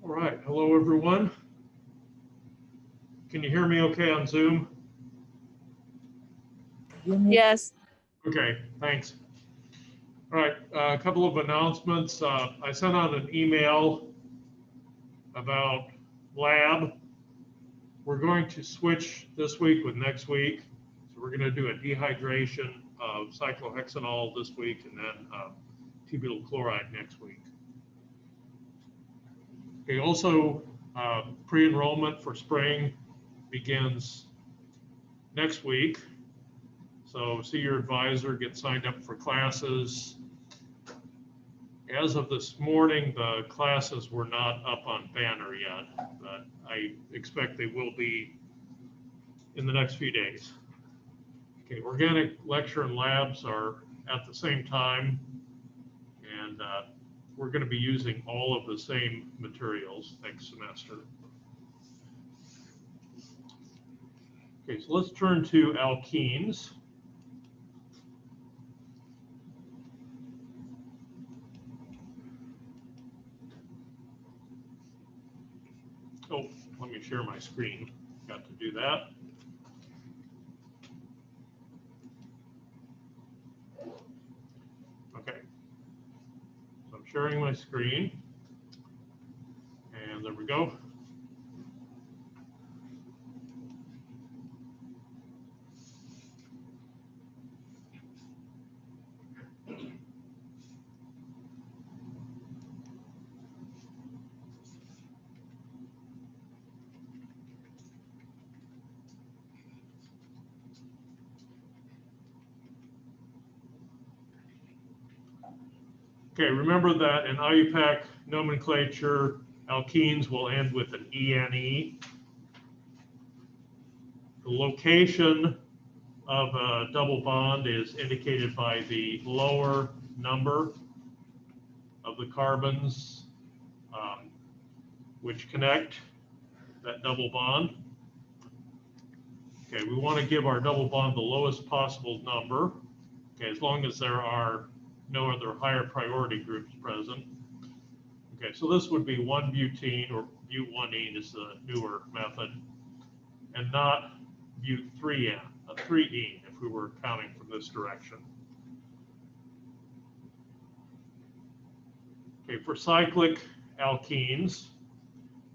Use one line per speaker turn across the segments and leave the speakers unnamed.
All right, hello everyone. Can you hear me okay on Zoom?
Yes.
Okay, thanks. All right, a couple of announcements. I sent out an email about lab. We're going to switch this week with next week. So we're going to do a dehydration of cyclohexanol this week and then tubulyl chloride next week. Okay, also pre-enrollment for spring begins next week. So see your advisor, get signed up for classes. As of this morning, the classes were not up on Banner yet, but I expect they will be in the next few days. Okay, organic lecture and labs are at the same time, and we're going to be using all of the same materials next semester. Okay, so let's turn to alkenes. Oh, let me share my screen. Got to do that. Okay. So I'm sharing my screen. And there we go. Okay, remember that in IUPAC nomenclature, alkenes will end with an ENE. The location of a double bond is indicated by the lower number of the carbons which connect that double bond. Okay, we want to give our double bond the lowest possible number, okay, as long as there are no other higher priority groups present. Okay, so this would be 1-butene, or but1-ene is the newer method, and not but3-ene, a 3-ene if we were counting from this direction. Okay, for cyclic alkenes,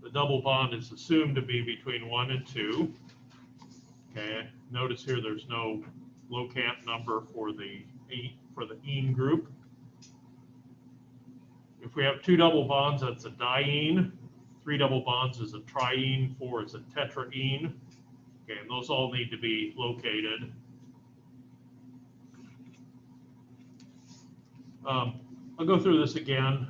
the double bond is assumed to be between 1 and 2. Okay, notice here there's no locant number for the ene group. If we have 2 double bonds, that's a diene. 3 double bonds is a triene. 4 is a tetraene. Okay, and those all need to be located. I'll go through this again.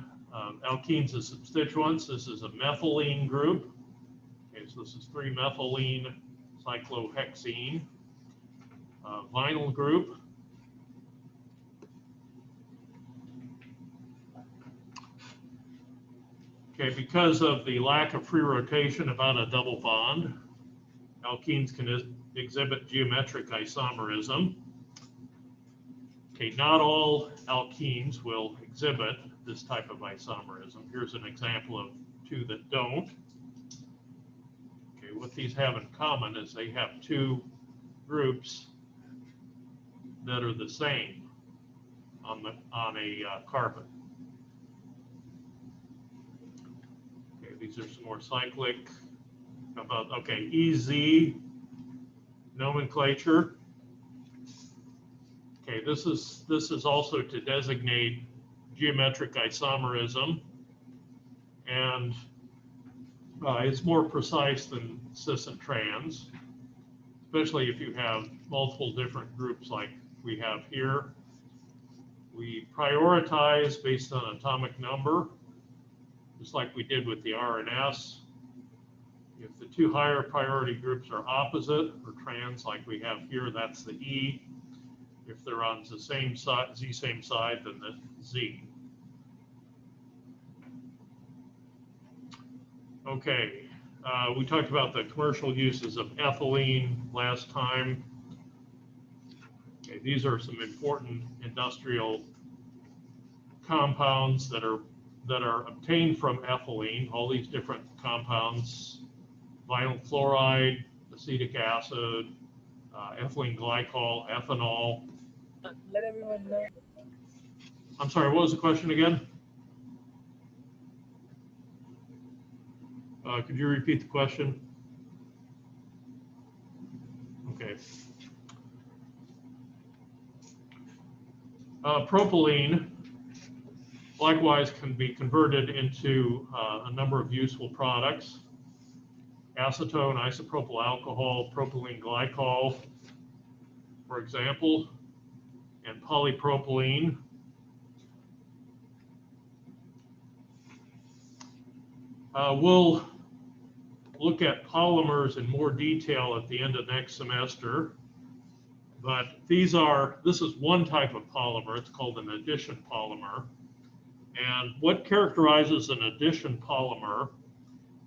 Alkenes as substituents. This is a methylene group. Okay, so this is 3-methylene cyclohexene. Vinyl group. Okay, because of the lack of free rotation about a double bond, alkenes can exhibit geometric isomerism. Okay, not all alkenes will exhibit this type of isomerism. Here's an example of 2 that don't. Okay, what these have in common is they have 2 groups that are the same on a carbon. Okay, these are some more cyclic. Okay, EZ nomenclature. Okay, this is also to designate geometric isomerism, and it's more precise than cis and trans, especially if you have multiple different groups like we have here. We prioritize based on atomic number, just like we did with the R and S. If the 2 higher priority groups are opposite or trans, like we have here, that's the E. If they're on the same side, same side, then the Z. Okay, we talked about the commercial uses of ethylene last time. Okay, these are some important industrial compounds that are that are obtained from ethylene, all these different compounds, vinyl chloride, acetic acid, ethylene glycol, ethanol.
Let everyone know.
I'm sorry, what was the question again? Could you repeat the question? Okay. Propylene likewise can be converted into a number of useful products. Acetone, isopropyl alcohol, propylene glycol, for example, and polypropylene. We'll look at polymers in more detail at the end of next semester, but this is one type of polymer. It's called an addition polymer. And what characterizes an addition polymer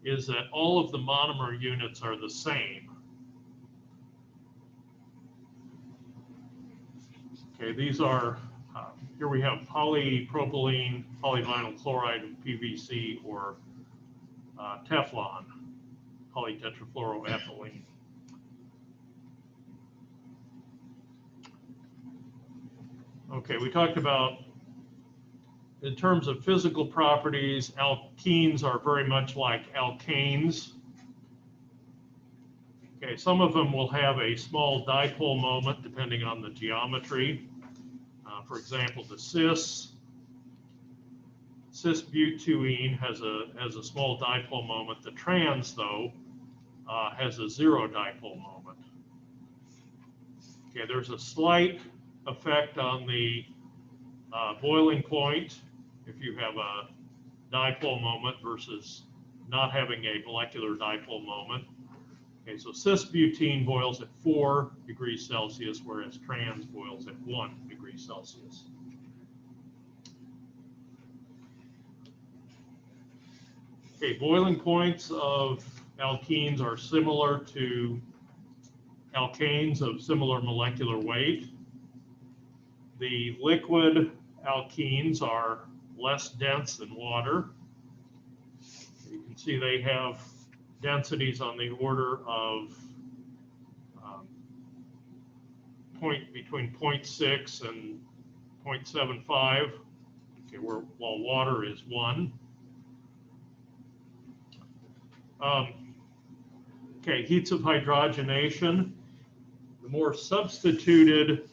is that all of the monomer units are the same. Okay, these are, here we have polypropylene, polyvinyl chloride, and PVC, or Teflon, polytetrafluoroethylene. Okay, we talked about, in terms of physical properties, alkenes are very much like alkanes. Okay, some of them will have a small dipole moment depending on the geometry. For example, the cis-butene has a small dipole moment. The trans, though, has a zero dipole moment. Okay, there's a slight effect on the boiling point if you have a dipole moment versus not having a molecular dipole moment. Okay, so cis-butene boils at 4 degrees Celsius, whereas trans boils at 1 degree Celsius. Okay, boiling points of alkenes are similar to alkanes of similar molecular weight. The liquid alkenes are less dense than water. You can see they have densities on the order of between 0.6 and 0.75, okay, while water is 1. Okay, heats of hydrogenation. The more substituted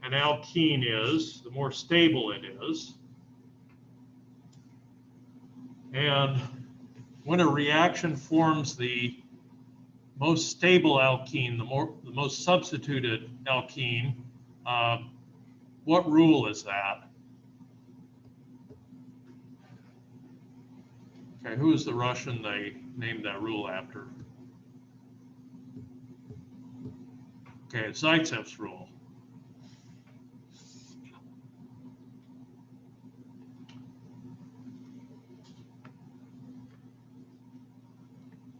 an alkene is, the more stable it is. And when a reaction forms the most stable alkene, the most substituted alkene, what rule is that? Okay, who is the Russian they named that rule after? Okay, it's Zaitsev's rule.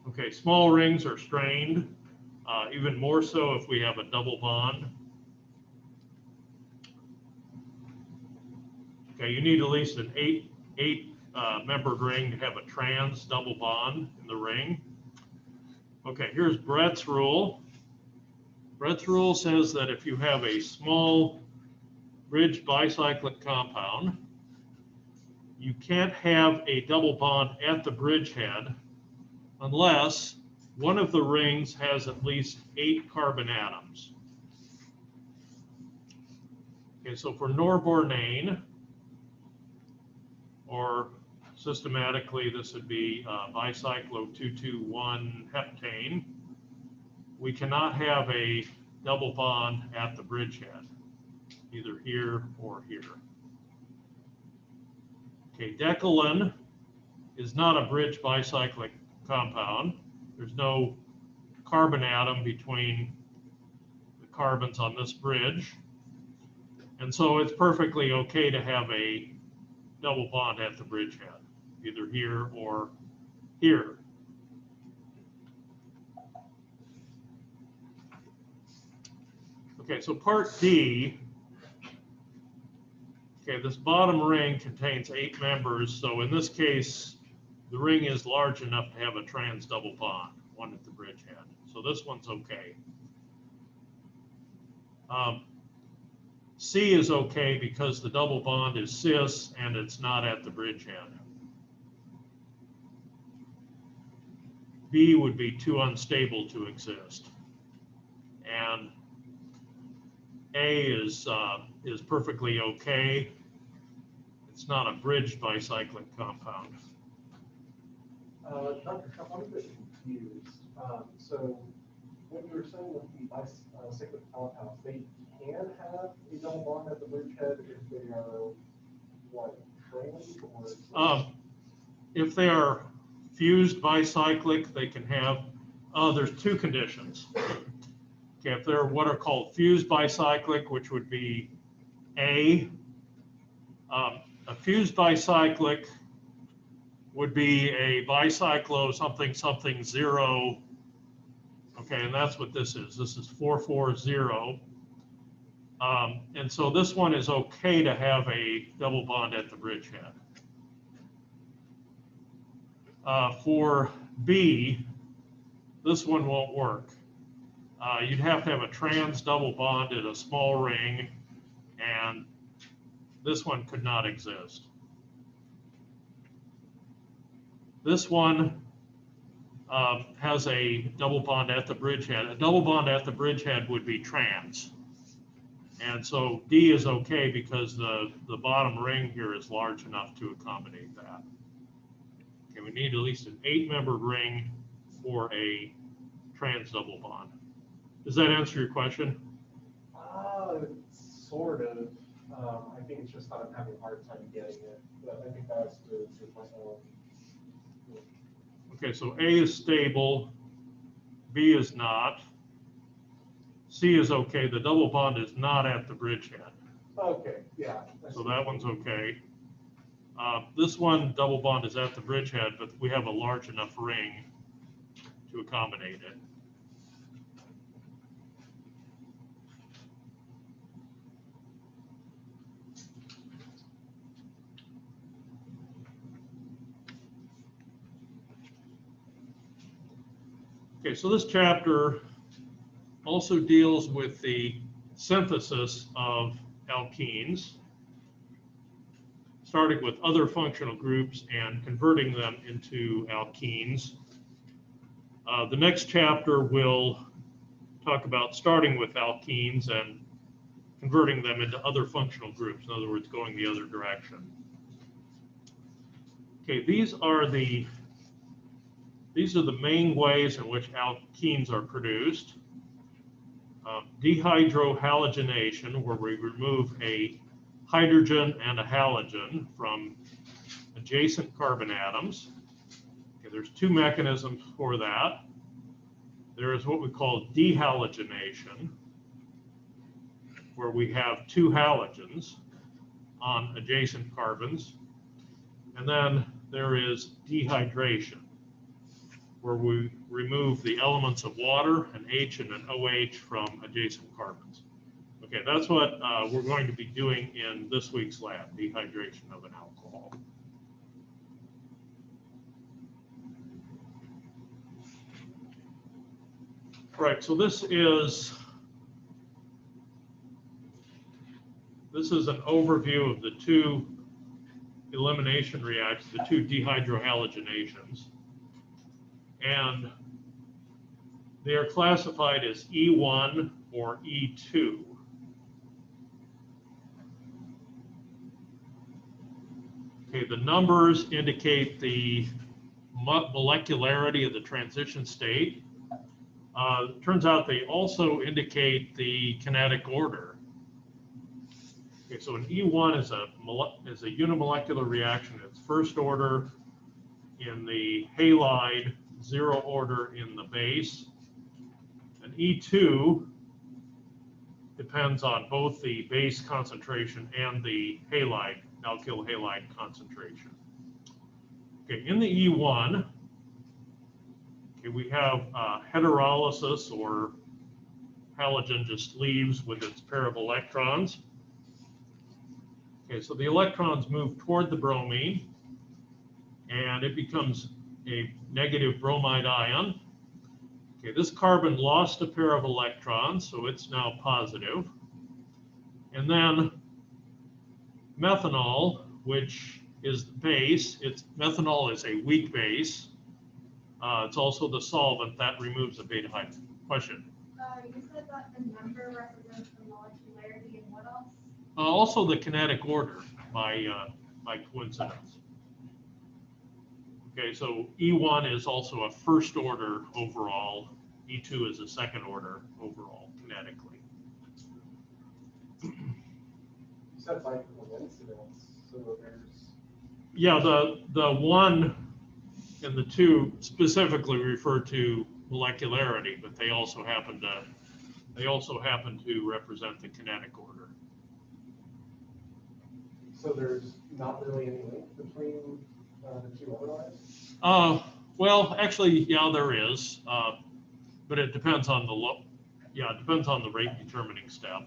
Okay, small rings are strained, even more so if we have a double bond. Okay, you need at least an eight membered ring to have a trans double bond in the ring. Okay, here's Brett's rule. Brett's rule says that if you have a small bridge bicyclic compound, you can't have a double bond at the bridge head unless one of the rings has at least 8 carbon atoms. Okay, so for norbornane, or systematically this would be bicyclo-2,2,1 heptane, we cannot have a double bond at the bridgehead, either here or here. Okay, decalan is not a bridge bicyclic compound. There's no carbon atom between the carbons on this bridge. And so it's perfectly okay to have a double bond at the bridgehead, either here or here. Okay, so part D Okay, this bottom ring contains 8 members, so in this case, the ring is large enough to have a trans double bond, one at the bridgehead. So this one's okay. C is okay because the double bond is cis and it's not at the bridgehead. B would be too unstable to exist. And A is perfectly okay. It's not a bridged bicyclic compound.
Dr. Trump, I'm a bit confused. So when you were saying with the bicyclic compounds, they can have a double bond at the bridgehead if they are what, trans or?
If they are fused bicyclic, they can have, there's 2 conditions. Okay, if they're what are called fused bicyclic, which would be A fused bicyclic would be a bicyclo something something 0. Okay, and that's what this is. This is 440. And so this one is okay to have a double bond at the bridgehead. For B, this one won't work. You'd have to have a trans double bond in a small ring, and this one could not exist. This one has a double bond at the bridgehead. A double bond at the bridgehead would be trans. And so D is okay because the bottom ring here is large enough to accommodate that. Okay, we need at least an 8-membered ring for a trans double bond. Does that answer your question?
Sort of. I think it's just that I'm having a hard time getting it. But I think that's to my own.
Okay, so A is stable, B is not, C is okay. The double bond is not at the bridgehead.
Okay, yeah.
So that one's okay. This one, double bond is at the bridgehead, but we have a large enough ring to accommodate it. Okay, so this chapter also deals with the synthesis of alkenes, starting with other functional groups and converting them into alkenes. The next chapter will talk about starting with alkenes and converting them into other functional groups, in other words, going the other direction. Okay, these are the main ways in which alkenes are produced. Dehydrohalogenation, where we remove a hydrogen and a halogen from adjacent carbon atoms. Okay, there's 2 mechanisms for that. There is what we call dehalogenation, where we have 2 halogens on adjacent carbons. And then there is dehydration, where we remove the elements of water, an H and an OH, from adjacent carbons. Okay, that's what we're going to be doing in this week's lab, dehydration of an alcohol. Right, so this is an overview of the 2 elimination reactions, the 2 dehydrohalogenations. And they are classified as E1 or E2. Okay, the numbers indicate the molecularity of the transition state. Turns out they also indicate the kinetic order. Okay, so an E1 is a unimolecular reaction. It's first order in the halide, 0 order in the base. An E2 depends on both the base concentration and the halide, alkyl halide concentration. Okay, in the E1, okay, we have heterolysis, or halogen just leaves with its pair of electrons. Okay, so the electrons move toward the bromine, and it becomes a negative bromide ion. Okay, this carbon lost a pair of electrons, so it's now positive. And then methanol, which is the base, methanol is a weak base. It's also the solvent that removes the beta hydrogen. Question?
You said that the number represents the molecularity and what else?
Also the kinetic order by coincidence. Okay, so E1 is also a first order overall. E2 is a second order overall kinetically.
You said by coincidence, so there's.
Yeah, the 1 and the 2 specifically refer to molecularity, but they also happen to represent the kinetic order.
So there's not really any link between the two otherwise?
Well, actually, yeah, there is, but it depends on it depends on the rate determining step.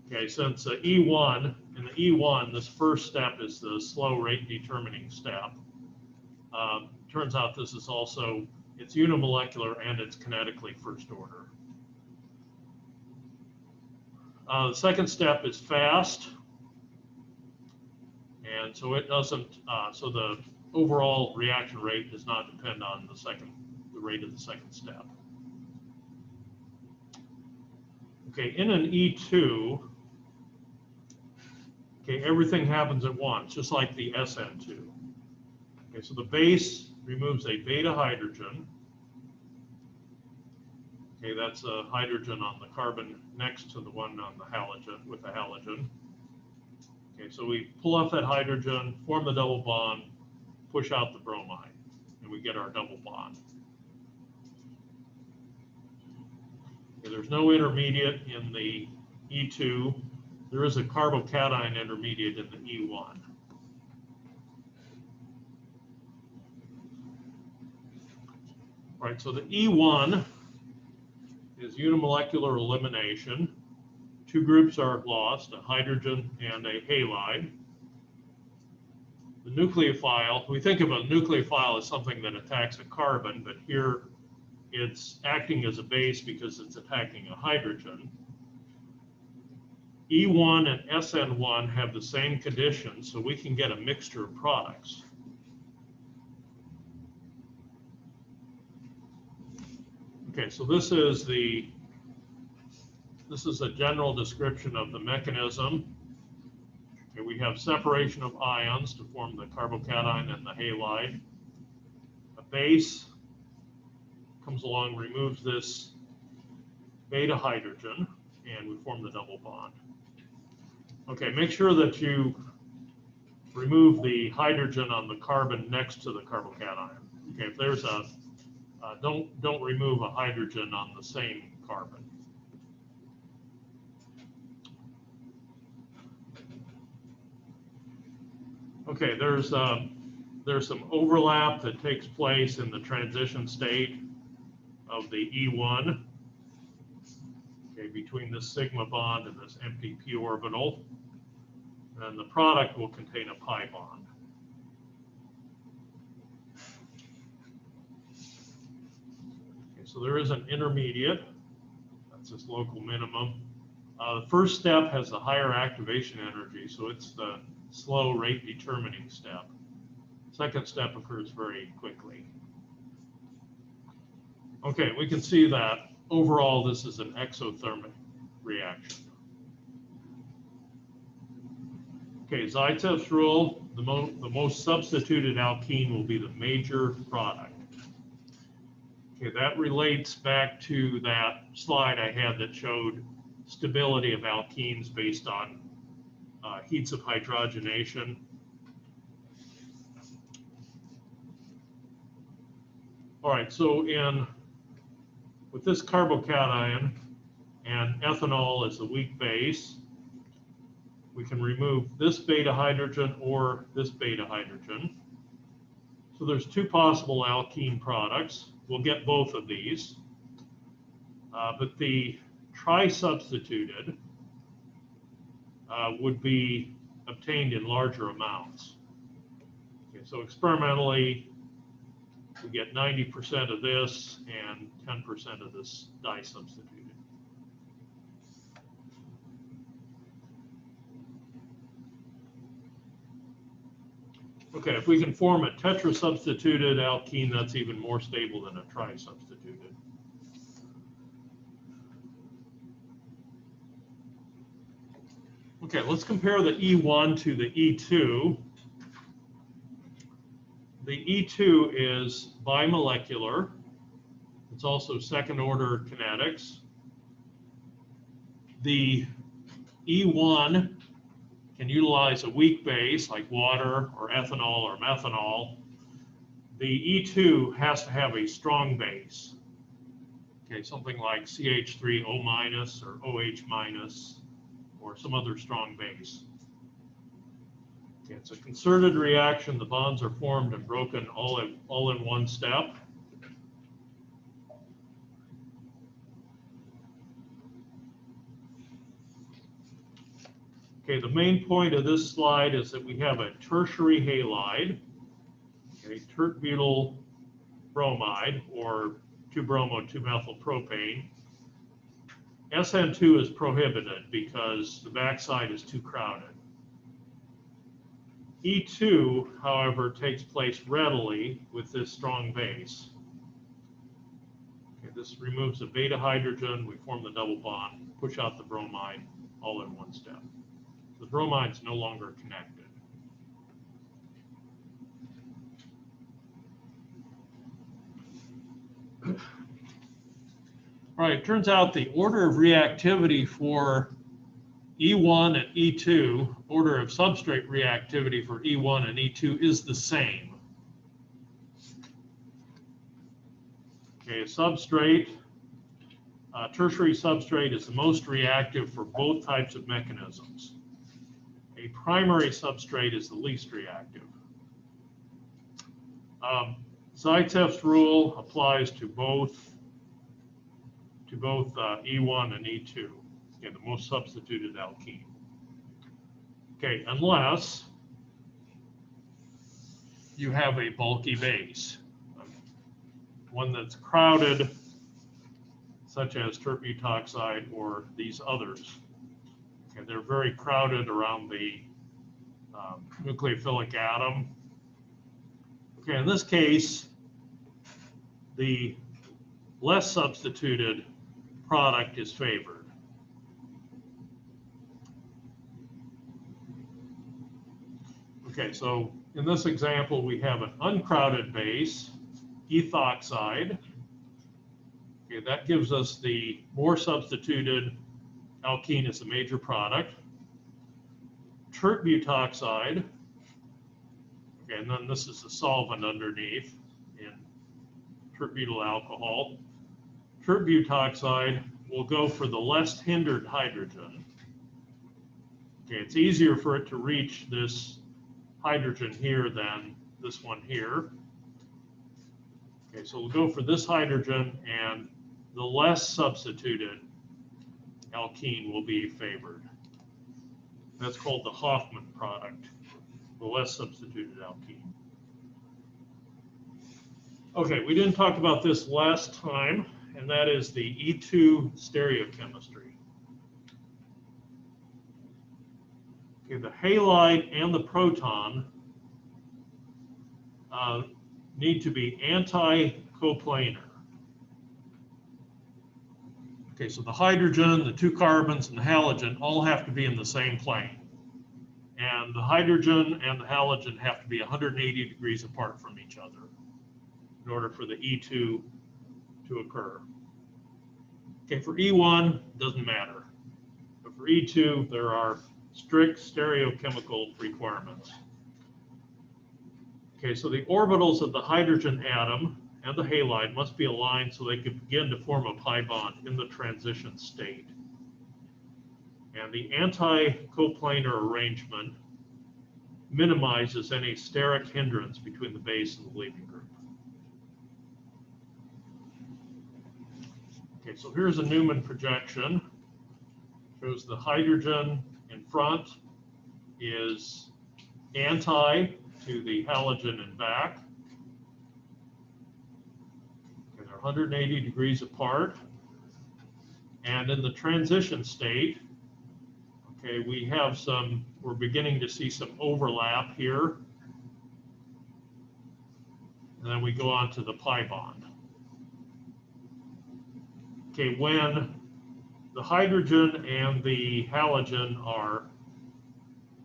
Okay, since E1, in the E1, this first step is the slow rate determining step. Turns out this is also, it's unimolecular and it's kinetically first order. The second step is fast. And so it doesn't, so the overall reaction rate does not depend on the rate of the second step. Okay, in an E2, okay, everything happens at once, just like the SN2. Okay, so the base removes a beta hydrogen. Okay, that's a hydrogen on the carbon next to the one on the halogen, with the halogen. Okay, so we pull off that hydrogen, form the double bond, push out the bromide, and we get our double bond. Okay, there's no intermediate in the E2. There is a carbocation intermediate in the E1. All right, so the E1 is unimolecular elimination. Two groups are lost, a hydrogen and a halide. The nucleophile, we think of a nucleophile as something that attacks a carbon, but here it's acting as a base because it's attacking a hydrogen. E1 and SN1 have the same conditions, so we can get a mixture of products. Okay, so this is a general description of the mechanism. Okay, we have separation of ions to form the carbocation and the halide. A base comes along, removes this beta hydrogen, and we form the double bond. Okay, make sure that you remove the hydrogen on the carbon next to the carbocation. Okay, if there's a, don't remove a hydrogen on the same carbon. Okay, there's some overlap that takes place in the transition state of the E1, okay, between this sigma bond and this empty p orbital, and the product will contain a pi bond. Okay, so there is an intermediate, that's this local minimum. The first step has a higher activation energy, so it's the slow rate determining step. Second step occurs very quickly. Okay, we can see that overall this is an exothermic reaction. Okay, Zaitsev's rule, the most substituted alkene will be the major product. Okay, that relates back to that slide I had that showed stability of alkenes based on heats of hydrogenation. All right, so with this carbocation and ethanol as the weak base, we can remove this beta hydrogen or this beta hydrogen. So there's two possible alkene products. We'll get both of these, but the tri-substituted would be obtained in larger amounts. Okay, so experimentally, we get 90% of this and 10% of this disubstituted. Okay, if we can form a tetrasubstituted alkene, that's even more stable than a trisubstituted. Okay, let's compare the E1 to the E2. The E2 is bimolecular. It's also second order kinetics. The E1 can utilize a weak base like water or ethanol or methanol. The E2 has to have a strong base. Okay, something like CH3O minus or OH minus or some other strong base. Okay, it's a concerted reaction. The bonds are formed and broken all in one step. Okay, the main point of this slide is that we have a tertiary halide, okay, tert-butyl bromide, or 2-bromo-2-methylpropane. SN2 is prohibited because the backside is too crowded. E2, however, takes place readily with this strong base. Okay, this removes the beta hydrogen, we form the double bond, push out the bromide, all in one step. The bromide's no longer connected. All right, it turns out the order of reactivity for E1 and E2, order of substrate reactivity for E1 and E2 is the same. Okay, a substrate, tertiary substrate is the most reactive for both types of mechanisms. A primary substrate is the least reactive. Zaitsev's rule applies to both E1 and E2, okay, the most substituted alkene. Okay, unless you have a bulky base, one that's crowded, such as tert-butoxide or these others. Okay, they're very crowded around the nucleophilic atom. Okay, in this case, the less substituted product is favored. Okay, so in this example, we have an uncrowded base, ethoxide. Okay, that gives us the more substituted alkene as a major product. Tert-butoxide, okay, and then this is a solvent underneath in tert-butyl alcohol. Tert-butoxide will go for the less hindered hydrogen. Okay, it's easier for it to reach this hydrogen here than this one here. Okay, so we'll go for this hydrogen, and the less substituted alkene will be favored. That's called the Hoffman product, the less substituted alkene. Okay, we didn't talk about this last time, and that is the E2 stereochemistry. Okay, the halide and the proton need to be anti-coplanar. Okay, so the hydrogen, the two carbons, and the halogen all have to be in the same plane. And the hydrogen and the halogen have to be 180 degrees apart from each other in order for the E2 to occur. Okay, for E1, doesn't matter. But for E2, there are strict stereochemical requirements. Okay, so the orbitals of the hydrogen atom and the halide must be aligned so they can begin to form a pi bond in the transition state. And the anti-coplanar arrangement minimizes any steric hindrance between the base and the leaving group. Okay, so here's a Newman projection. Shows the hydrogen in front is anti to the halogen in back. And they're 180 degrees apart. And in the transition state, okay, we're beginning to see some overlap here. And then we go on to the pi bond. Okay, when the hydrogen and the halogen are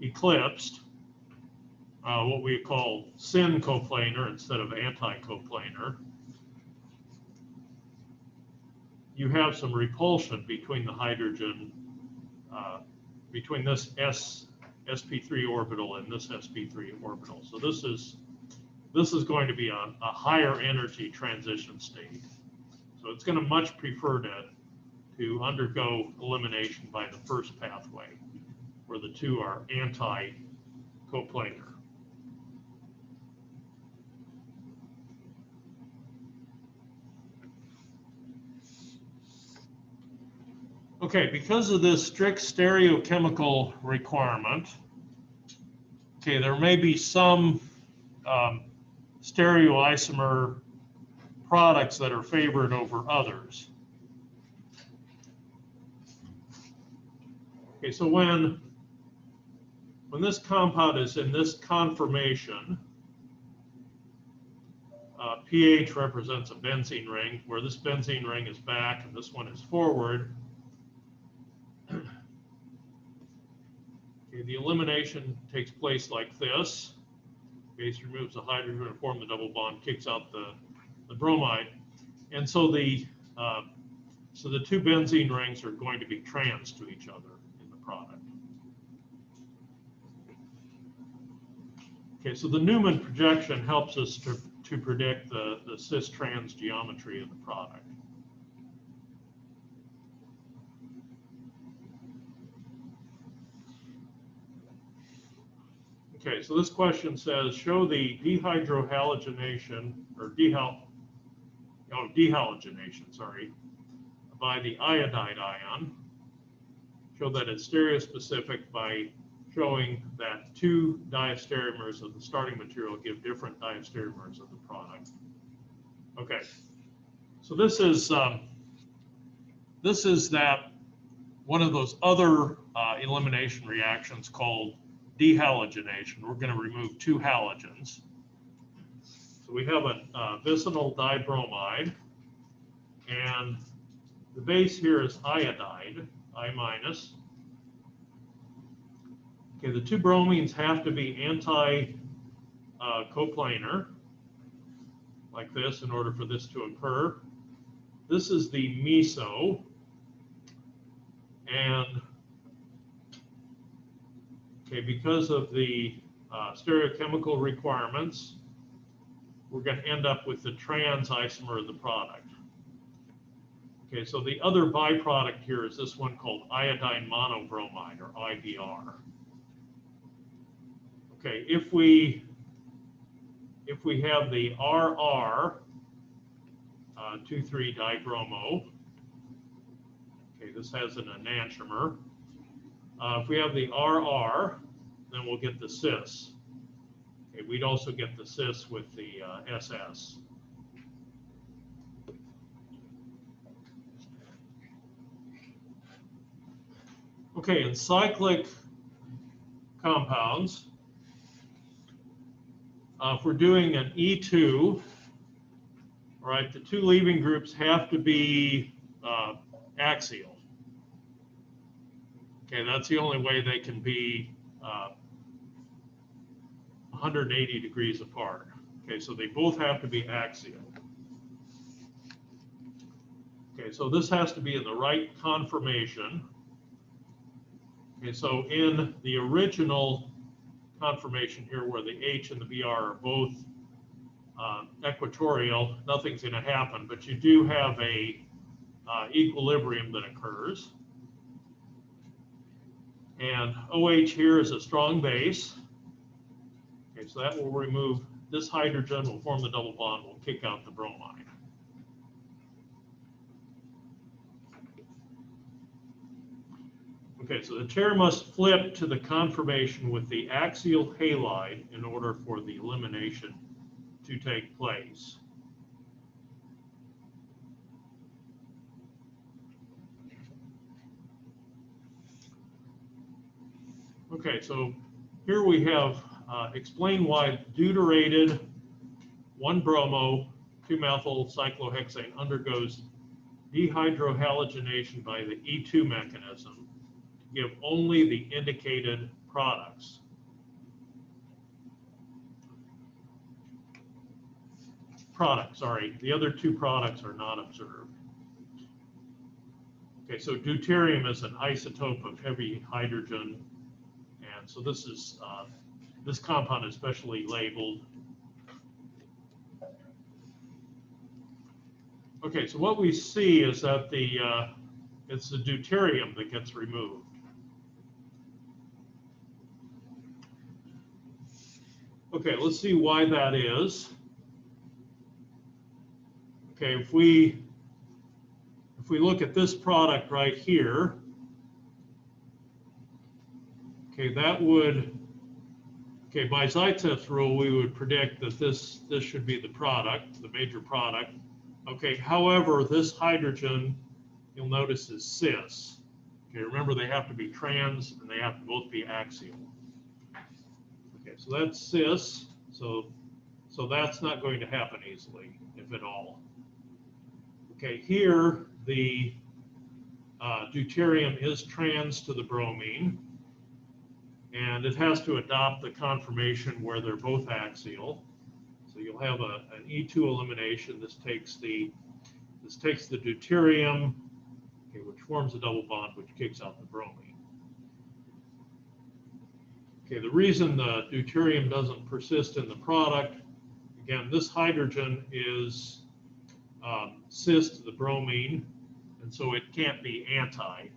eclipsed, what we call syn coplanar instead of anti-coplanar, you have some repulsion between the hydrogen, between this sp3 orbital and this sp3 orbital. So this is going to be a higher energy transition state. So it's going to much prefer to undergo elimination by the first pathway, where the two are anti-coplanar. Okay, because of this strict stereochemical requirement, okay, there may be some stereoisomer products that are favored over others. Okay, so when this compound is in this conformation, pH represents a benzene ring, where this benzene ring is back and this one is forward. Okay, the elimination takes place like this. Base removes the hydrogen to form the double bond, kicks out the bromide, and so the two benzene rings are going to be trans to each other in the product. Okay, so the Newman projection helps us to predict the cis-trans geometry of the product. Okay, so this question says, show the dehydrohalogenation, or dehalogenation, sorry, by the iodide ion. Show that it's stereospecific by showing that two diastereomers of the starting material give different diastereomers of the product. Okay, so this is that one of those other elimination reactions called dehalogenation. We're going to remove two halogens. So we have a vicinal dibromide, and the base here is iodide, I minus. Okay, the two bromines have to be anti-coplanar, like this, in order for this to occur. This is the meso, and okay, because of the stereochemical requirements, we're going to end up with the trans isomer of the product. Okay, so the other byproduct here is this one called iodine monobromide, or IBR. Okay, if we have the RR 2,3 dibromo, okay, this has an enantiomer. If we have the RR, then we'll get the cis. Okay, we'd also get the cis with the SS. Okay, in cyclic compounds, if we're doing an E2, all right, the two leaving groups have to be axial. Okay, that's the only way they can be 180 degrees apart. Okay, so they both have to be axial. Okay, so this has to be in the right conformation. Okay, so in the original conformation here, where the H and the Br are both equatorial, nothing's going to happen, but you do have a equilibrium that occurs. And OH here is a strong base. Okay, so that will remove this hydrogen, will form the double bond, will kick out the bromide. Okay, so the tear must flip to the conformation with the axial halide in order for the elimination to take place. Okay, so here we have explain why deuterated 1-bromo 2-methyl cyclohexane undergoes dehydrohalogenation by the E2 mechanism to give only the indicated products. The other two products are not observed. Okay, so deuterium is an isotope of heavy hydrogen, and so this is this compound is specially labeled. Okay, so what we see is that it's the deuterium that gets removed. Okay, let's see why that is. Okay, if we look at this product right here, okay, that would, okay, by Zaitsev's rule, we would predict that this should be the product, the major product. Okay, however, this hydrogen, you'll notice, is cis. Okay, remember they have to be trans and they have to both be axial. Okay, so that's cis, so that's not going to happen easily, if at all. Okay, here the deuterium is trans to the bromine, and it has to adopt the conformation where they're both axial. So you'll have an E2 elimination. This takes the deuterium, okay, which forms a double bond, which kicks out the bromine. Okay, the reason the deuterium doesn't persist in the product, again, this hydrogen is cis to the bromine, and so it can't be anti,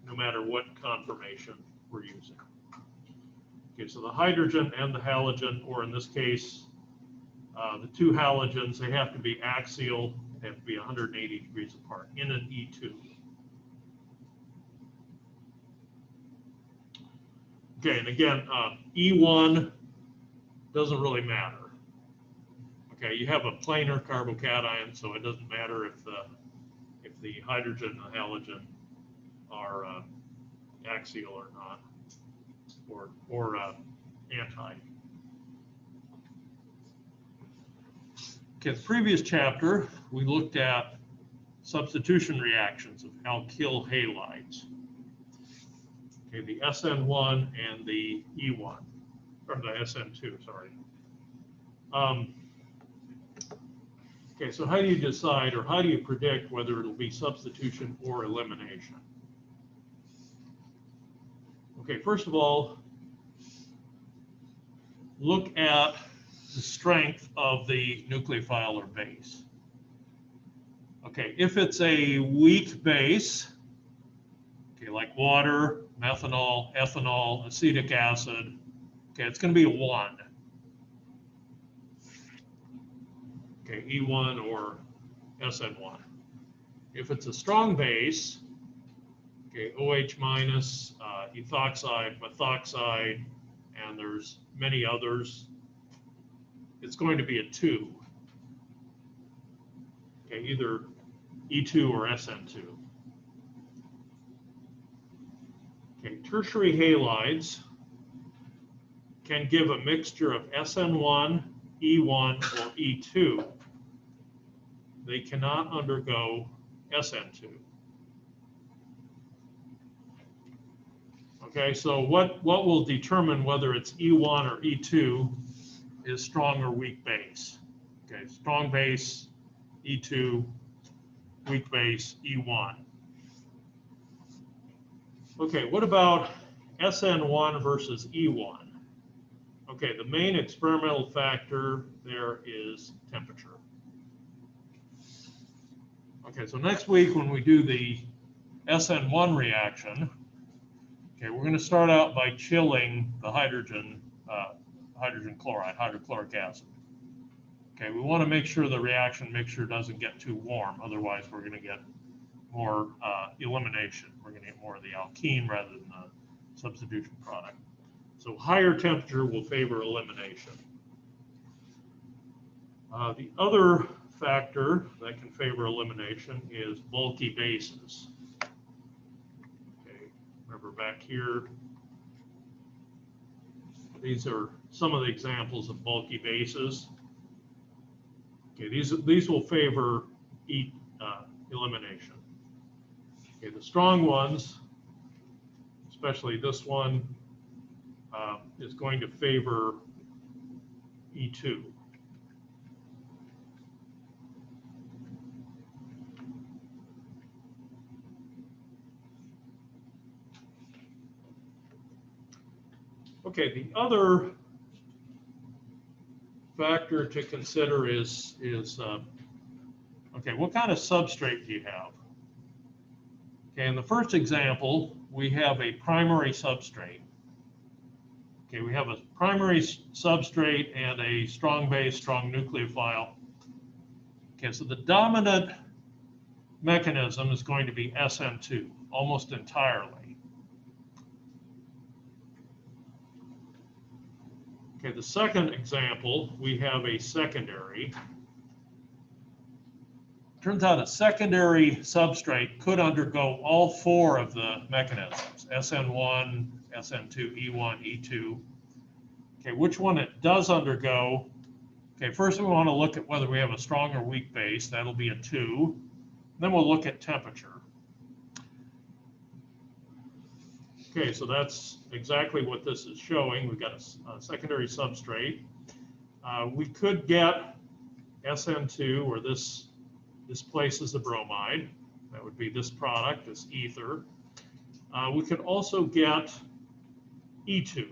no matter what conformation we're using. Okay, so the hydrogen and the halogen, or in this case, the two halogens, they have to be axial, they have to be 180 degrees apart in an E2. Okay, and again, E1 doesn't really matter. Okay, you have a planar carbocation, so it doesn't matter if the hydrogen and the halogen are axial or not, or anti. Okay, the previous chapter, we looked at substitution reactions of alkyl halides. Okay, the SN1 and the E1, or the SN2, sorry. Okay, so how do you decide, or how do you predict whether it'll be substitution or elimination? Okay, first of all, look at the strength of the nucleophile or base. Okay, if it's a weak base, okay, like water, methanol, ethanol, acetic acid, okay, it's going to be a 1. Okay, E1 or SN1. If it's a strong base, okay, OH minus, ethoxide, methoxide, and there's many others, it's going to be a 2. Okay, either E2 or SN2. Okay, tertiary halides can give a mixture of SN1, E1, or E2. They cannot undergo SN2. Okay, so what will determine whether it's E1 or E2 is strong or weak base. Okay, strong base, E2, weak base, E1. Okay, what about SN1 versus E1? Okay, the main experimental factor there is temperature. Okay, so next week when we do the SN1 reaction, okay, we're going to start out by chilling the hydrogen chloride, hydrochloric acid. Okay, we want to make sure the reaction mixture doesn't get too warm, otherwise we're going to get more elimination. We're going to get more of the alkene rather than the substitution product. So higher temperature will favor elimination. The other factor that can favor elimination is bulky bases. Okay, remember back here, these are some of the examples of bulky bases. Okay, these will favor elimination. Okay, the strong ones, especially this one, is going to favor E2. Okay, the other factor to consider is okay, what kind of substrate do you have? Okay, in the first example, we have a primary substrate. Okay, we have a primary substrate and a strong base, strong nucleophile. Okay, so the dominant mechanism is going to be SN2, almost entirely. Okay, the second example, we have a secondary. Turns out a secondary substrate could undergo all four of the mechanisms, SN1, SN2, E1, E2. Okay, which one it does undergo? Okay, first we want to look at whether we have a strong or weak base. That'll be a 2. Then we'll look at temperature. Okay, so that's exactly what this is showing. We've got a secondary substrate. We could get SN2, where this places the bromide. That would be this product, this ether. We could also get E2.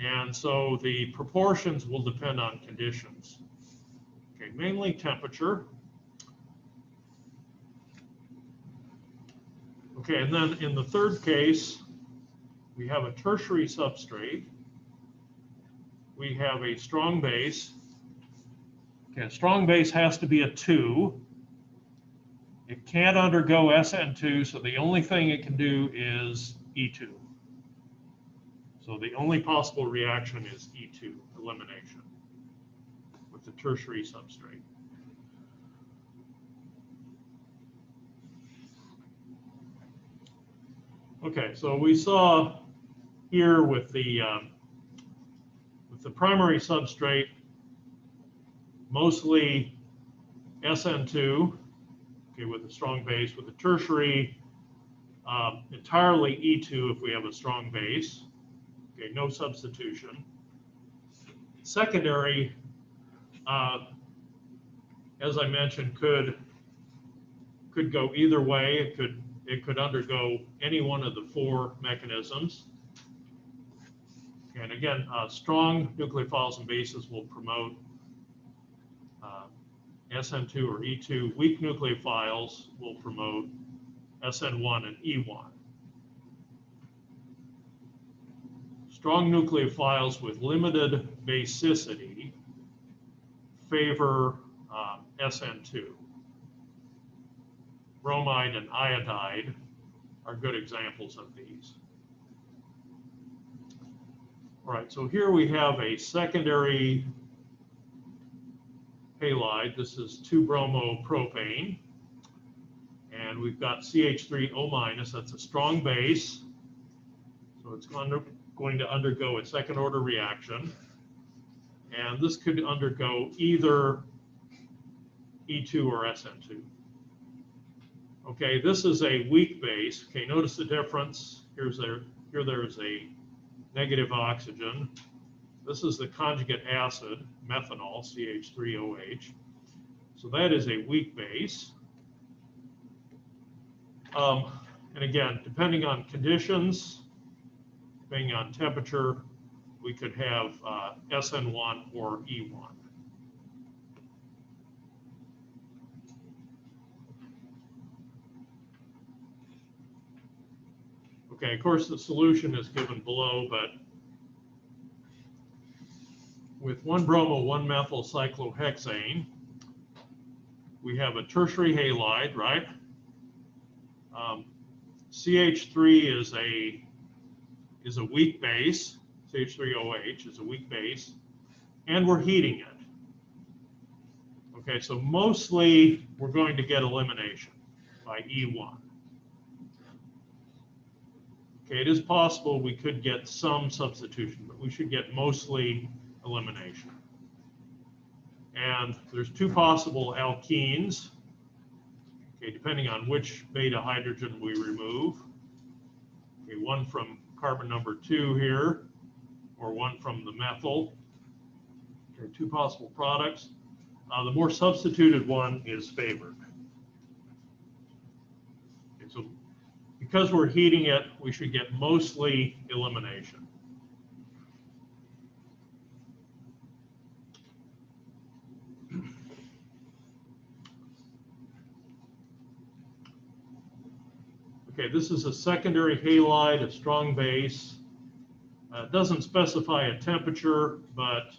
And so the proportions will depend on conditions. Okay, mainly temperature. Okay, and then in the third case, we have a tertiary substrate. We have a strong base. Okay, a strong base has to be a 2. It can't undergo SN2, so the only thing it can do is E2. So the only possible reaction is E2, elimination, with the tertiary substrate. Okay, so we saw here with the primary substrate, mostly SN2, okay, with a strong base. With the tertiary, entirely E2 if we have a strong base. Okay, no substitution. Secondary, as I mentioned, could go either way. It could undergo any one of the four mechanisms. And again, strong nucleophiles and bases will promote SN2 or E2. Weak nucleophiles will promote SN1 and E1. Strong nucleophiles with limited basicity favor SN2. Bromide and iodide are good examples of these. All right, so here we have a secondary halide. This is 2-bromopropane. And we've got CH3O-, that's a strong base. So it's going to undergo a second order reaction. And this could undergo either E2 or SN2. Okay, this is a weak base. Okay, notice the difference. Here there is a negative oxygen. This is the conjugate acid, methanol, CH3OH. So that is a weak base. And again, depending on conditions, depending on temperature, we could have SN1 or E1. Okay, of course, the solution is given below, but with 1-bromo 1-methyl cyclohexane, we have a tertiary halide, right? CH3 is a weak base. CH3OH is a weak base, and we're heating it. Okay, so mostly we're going to get elimination by E1. Okay, it is possible we could get some substitution, but we should get mostly elimination. And there's two possible alkenes, okay, depending on which beta hydrogen we remove. Okay, one from carbon number 2 here, or one from the methyl. There are two possible products. The more substituted one is favored. Okay, so because we're heating it, we should get mostly elimination. Okay, this is a secondary halide, a strong base. It doesn't specify a temperature, but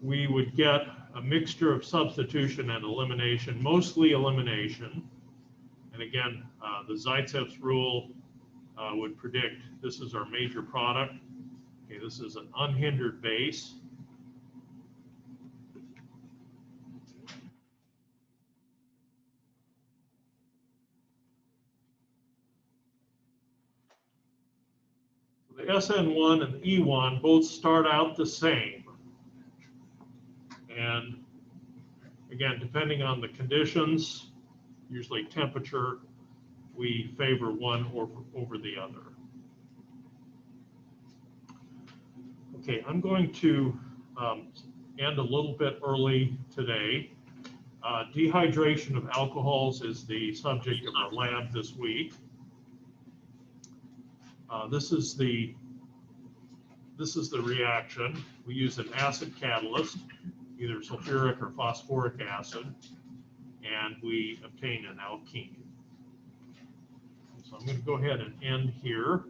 we would get a mixture of substitution and elimination, mostly elimination. And again, the Zaitsev's rule would predict this is our major product. Okay, this is an unhindered base. The SN1 and the E1 both start out the same. And again, depending on the conditions, usually temperature, we favor one over the other. Okay, I'm going to end a little bit early today. Dehydration of alcohols is the subject of our lab this week. This is the reaction. We use an acid catalyst, either sulfuric or phosphoric acid, and we obtain an alkene. So I'm going to go ahead and end here.